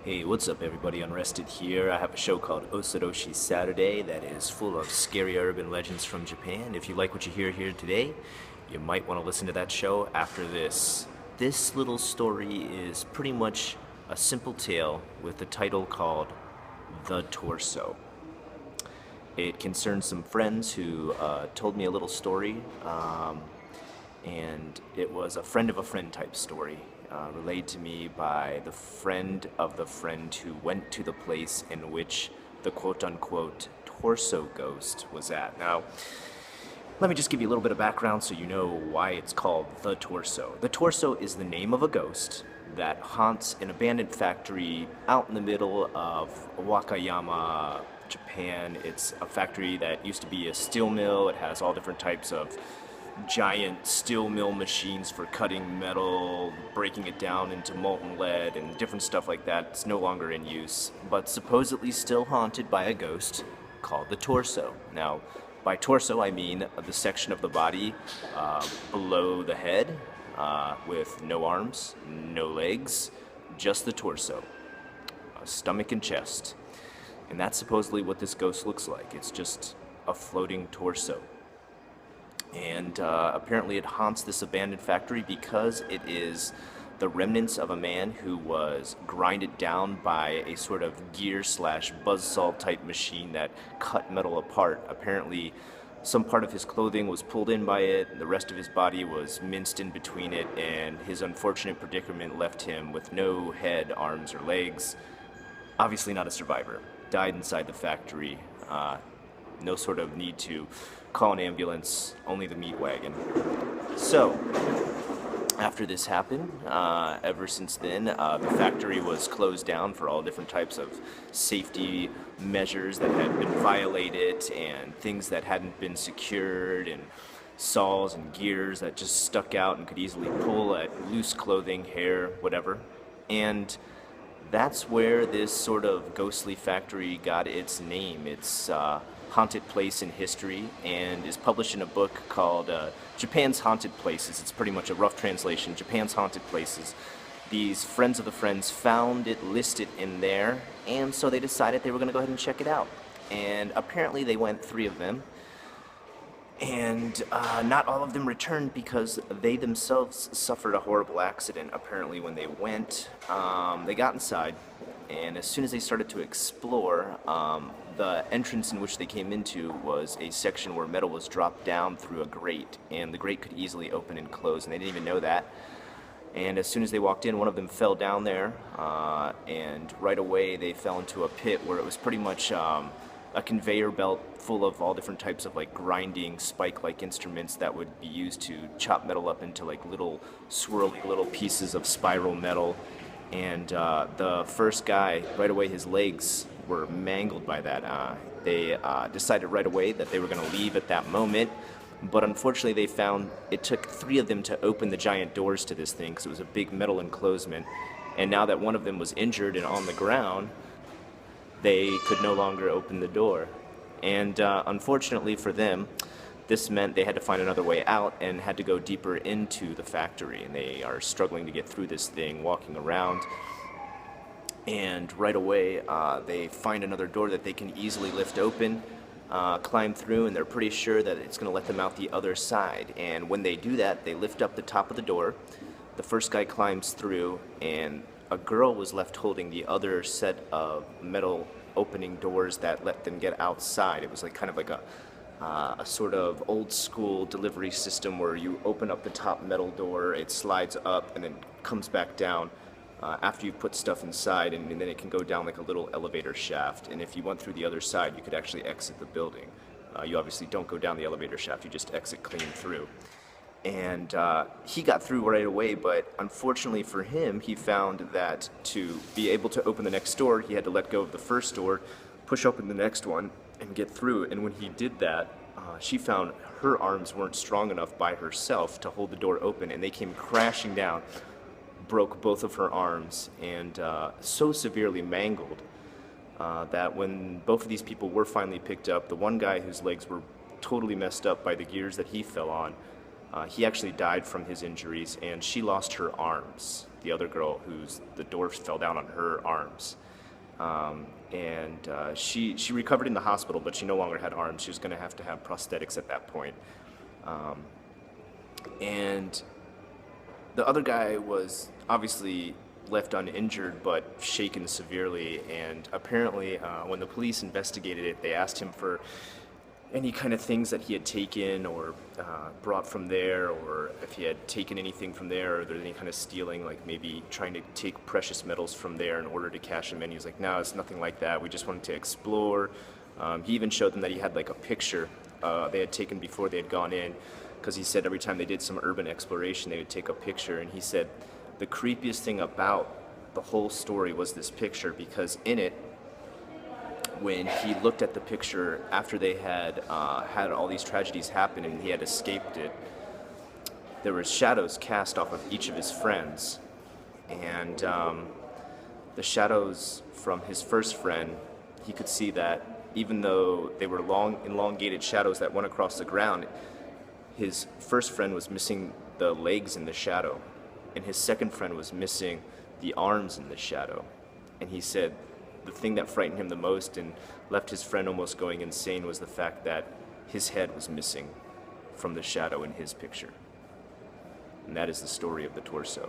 Hey, what's up everybody, Unrested here. I have a show called Osoroshi Saturday that is full of scary urban legends from Japan. If you like what you hear here today, you might want to listen to that show after this. This little story is pretty much a simple tale with a title called The Torso. It concerns some friends who told me a little story, and it was a friend of a friend type story, relayed to me by the friend of the friend who went to the place in which the quote-unquote torso ghost was at. Now, let me just give you a little bit of background so you know why it's called the Torso. The Torso is the name of a ghost that haunts an abandoned factory out in the middle of Wakayama, Japan. It's a factory that used to be a steel mill. It has all different types of giant steel mill machines for cutting metal, breaking it down into molten lead, and different stuff like that. It's no longer in use, but supposedly still haunted by a ghost called the Torso. Now, by torso, I mean the section of the body below the head, with no arms, no legs, just the torso, stomach and chest. And that's supposedly what this ghost looks like. It's just a floating torso. And apparently it haunts this abandoned factory because it is the remnants of a man who was grinded down by a sort of gear slash buzzsaw type machine that cut metal apart. Apparently some part of his clothing was pulled in by it, the rest of his body was minced in between it, and his unfortunate predicament left him with no head, arms, or legs. Obviously not a survivor. Died inside the factory. No sort of need to call an ambulance, only the meat wagon. So, after this happened, ever since then, the factory was closed down for all different types of safety measures that had been violated, and things that hadn't been secured, and saws and gears that just stuck out and could easily pull at loose clothing, hair, whatever. And that's where this sort of ghostly factory got its name. It's haunted place in history, and is published in a book called Japan's Haunted Places. It's pretty much a rough translation, Japan's Haunted Places. These friends of the friends found it listed in there, and so they decided they were going to go ahead and check it out. And apparently they went, 3 of them, and not all of them returned because they themselves suffered a horrible accident. Apparently when they went, they got inside, and as soon as they started to explore, the entrance in which they came into was a section where metal was dropped down through a grate, and the grate could easily open and close, and they didn't even know that. And as soon as they walked in, one of them fell down there, and right away they fell into a pit where it was pretty much a conveyor belt full of all different types of like grinding spike-like instruments that would be used to chop metal up into like little swirly little pieces of spiral metal. And the first guy, right away his legs were mangled by that. They decided right away that they were going to leave at that moment, but unfortunately they found it took 3 of them to open the giant doors to this thing, because it was a big metal enclosement. And now that one of them was injured and on the ground, they could no longer open the door. And unfortunately for them, this meant they had to find another way out and had to go deeper into the factory, and they are struggling to get through this thing, walking around. And right away, they find another door that they can easily lift open, climb through, and they're pretty sure that it's going to let them out the other side. And when they do that, they lift up the top of the door. The first guy climbs through, and a girl was left holding the other set of metal opening doors that let them get outside. It was like kind of like a sort of old school delivery system where you open up the top metal door, it slides up and then comes back down after you've put stuff inside, and then it can go down like a little elevator shaft. And if you went through the other side, you could actually exit the building. You obviously don't go down the elevator shaft, you just exit clean through. And he got through right away, but unfortunately for him, he found that to be able to open the next door, he had to let go of the first door, push open the next one, and get through. And when he did that, she found her arms weren't strong enough by herself to hold the door open, and they came crashing down, broke both of her arms, and so severely mangled that when both of these people were finally picked up, the one guy whose legs were totally messed up by the gears that he fell on, he actually died from his injuries, and she lost her arms. the other girl whose the door fell down on her arms. She recovered in the hospital, but she no longer had arms. She was going to have prosthetics at that point. And the other guy was obviously left uninjured but shaken severely. And apparently, when the police investigated it, they asked him for any kind of things that he had taken or brought from there, or if he had taken anything from there, or there's any kind of stealing, like maybe trying to take precious metals from there in order to cash them in. He was like, no, it's nothing like that. We just wanted to explore. He even showed them that he had like a picture they had taken before they had gone in, because he said every time they did some urban exploration, they would take a picture. And he said the creepiest thing about the whole story was this picture, because in it, when he looked at the picture after they had had all these tragedies happen and he had escaped it, there were shadows cast off of each of his friends. And the shadows from his first friend, he could see that even though they were long, elongated shadows that went across the ground, his first friend was missing the legs in the shadow, and his second friend was missing the arms in the shadow. And he said the thing that frightened him the most and left his friend almost going insane was the fact that his head was missing from the shadow in his picture. And that is the story of the torso.